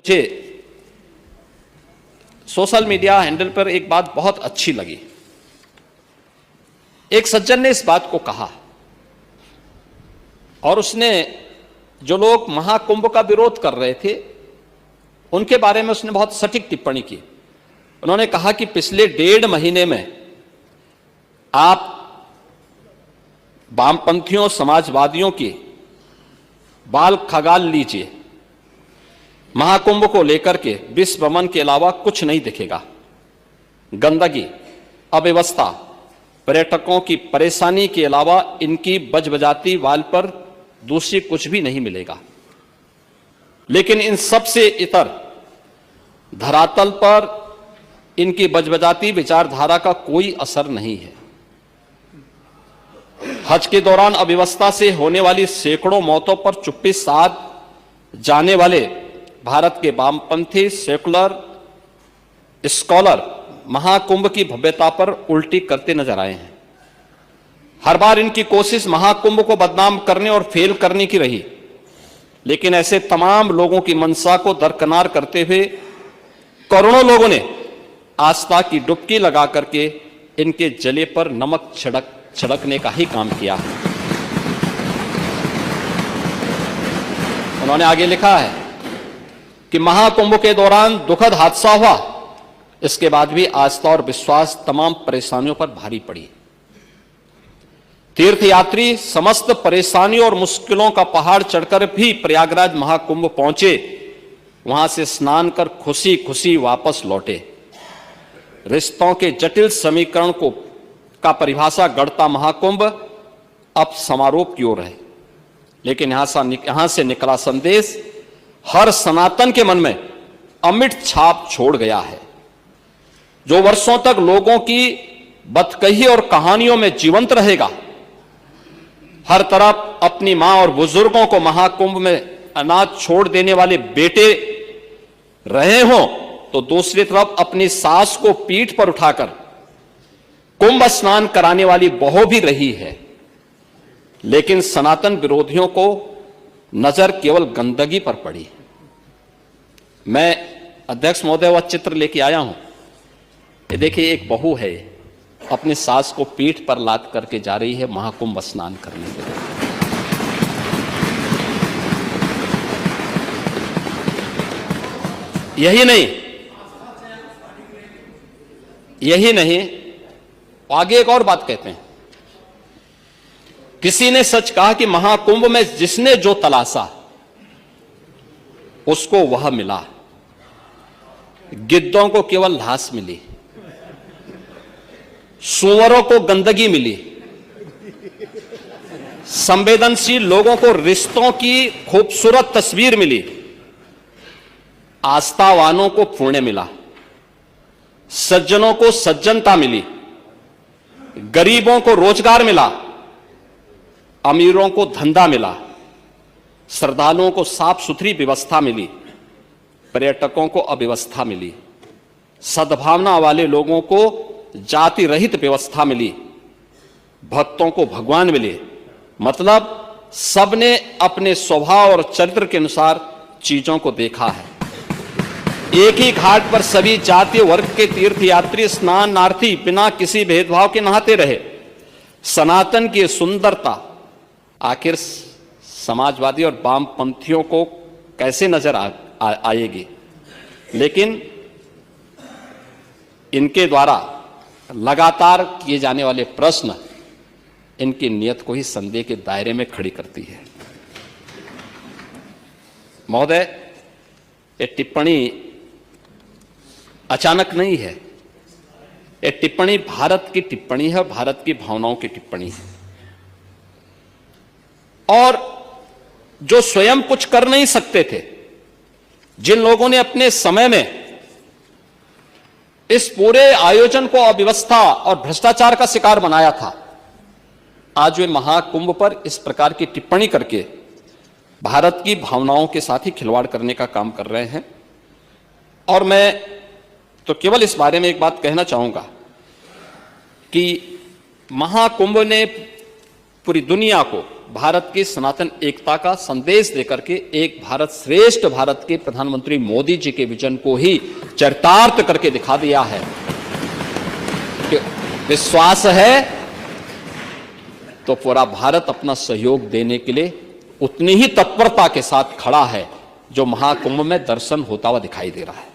मुझे social media handle पर एक बात बहुत अच्छी लगी। एक सज्जन ने इस बात को कहा और उसने जो लोग महाकुंभ का विरोध कर रहे थे उनके बारे में उसने बहुत सटीक टिप्पणी की। उन्होंने कहा कि पिछले 1.5 महीने में आप वामपंथियों समाजवादियों की बाल खगाल लीजिए, महाकुंभ को लेकर के विश्व भ्रमण के अलावा कुछ नहीं दिखेगा। गंदगी, अव्यवस्था, पर्यटकों की परेशानी के अलावा इनकी बजबजाती वाल पर दूसरी कुछ भी नहीं मिलेगा। लेकिन इन सब से इतर धरातल पर इनकी बजबजाती विचारधारा का कोई असर नहीं है। हज के दौरान अव्यवस्था से होने वाली सैकड़ों मौतों पर चुप्पी साध जाने वाले भारत के वामपंथी सेकुलर स्कॉलर महाकुंभ की भव्यता पर उल्टी करते नजर आए हैं। हर बार इनकी कोशिश महाकुंभ को बदनाम करने और फेल करने की रही, लेकिन ऐसे तमाम लोगों की मंशा को दरकिनार करते हुए करोड़ों लोगों ने आस्था की डुबकी लगा करके इनके जले पर नमक छिड़कने का ही काम किया है। उन्होंने आगे लिखा है कि महाकुंभ के दौरान दुखद हादसा हुआ, इसके बाद भी आस्था और विश्वास तमाम परेशानियों पर भारी पड़ी। तीर्थयात्री समस्त परेशानियों और मुश्किलों का पहाड़ चढ़कर भी प्रयागराज महाकुंभ पहुंचे, वहां से स्नान कर खुशी खुशी वापस लौटे। रिश्तों के जटिल समीकरण का परिभाषा गढ़ता महाकुंभ अब समारोह की ओर है, लेकिन यहां से निकला संदेश हर सनातन के मन में अमिट छाप छोड़ गया है, जो वर्षों तक लोगों की बदकही और कहानियों में जीवंत रहेगा। हर तरफ अपनी मां और बुजुर्गों को महाकुंभ में अनाथ छोड़ देने वाले बेटे रहे हों, तो दूसरी तरफ अपनी सास को पीठ पर उठाकर कुंभ स्नान कराने वाली बहू भी रही है। लेकिन सनातन विरोधियों को नजर केवल गंदगी पर पड़ी। मैं अध्यक्ष महोदय वह चित्र लेके आया हूं। ये देखिए, एक बहू है, अपनी सास को पीठ पर लाद करके जा रही है महाकुंभ स्नान करने के लिए। यही नहीं, आगे एक और बात कहते हैं। किसी ने सच कहा कि महाकुंभ में जिसने जो तलाशा उसको वह मिला। गिद्धों को केवल घास मिली, सुअरों को गंदगी मिली, संवेदनशील लोगों को रिश्तों की खूबसूरत तस्वीर मिली, आस्थावानों को पुण्य मिला, सज्जनों को सज्जनता मिली, गरीबों को रोजगार मिला, अमीरों को धंधा मिला, श्रद्धालुओं को साफ सुथरी व्यवस्था मिली, पर्यटकों को अव्यवस्था मिली, सद्भावना वाले लोगों को जाति रहित व्यवस्था मिली, भक्तों को भगवान मिले। मतलब सबने अपने स्वभाव और चरित्र के अनुसार चीजों को देखा है। एक ही घाट पर सभी जातीय वर्ग के तीर्थयात्री स्नानार्थी बिना किसी भेदभाव के नहाते रहे। सनातन की सुंदरता आखिर समाजवादी और वामपंथियों को कैसे नजर आएगी? लेकिन इनके द्वारा लगातार किए जाने वाले प्रश्न इनकी नियत को ही संदेह के दायरे में खड़ी करती है। महोदय, ये टिप्पणी अचानक नहीं है। ये टिप्पणी भारत की टिप्पणी है, भारत की भावनाओं की टिप्पणी है। और जो स्वयं कुछ कर नहीं सकते थे, जिन लोगों ने अपने समय में इस पूरे आयोजन को अव्यवस्था और भ्रष्टाचार का शिकार बनाया था, आज वे महाकुंभ पर इस प्रकार की टिप्पणी करके भारत की भावनाओं के साथ ही खिलवाड़ करने का काम कर रहे हैं। और मैं तो केवल इस बारे में एक बात कहना चाहूंगा कि महाकुंभ ने पूरी दुनिया को भारत की सनातन एकता का संदेश देकर के एक भारत श्रेष्ठ भारत के प्रधानमंत्री मोदी जी के विजन को ही चरितार्थ करके दिखा दिया है कि विश्वास है तो पूरा भारत अपना सहयोग देने के लिए उतनी ही तत्परता के साथ खड़ा है जो महाकुंभ में दर्शन होता हुआ दिखाई दे रहा है।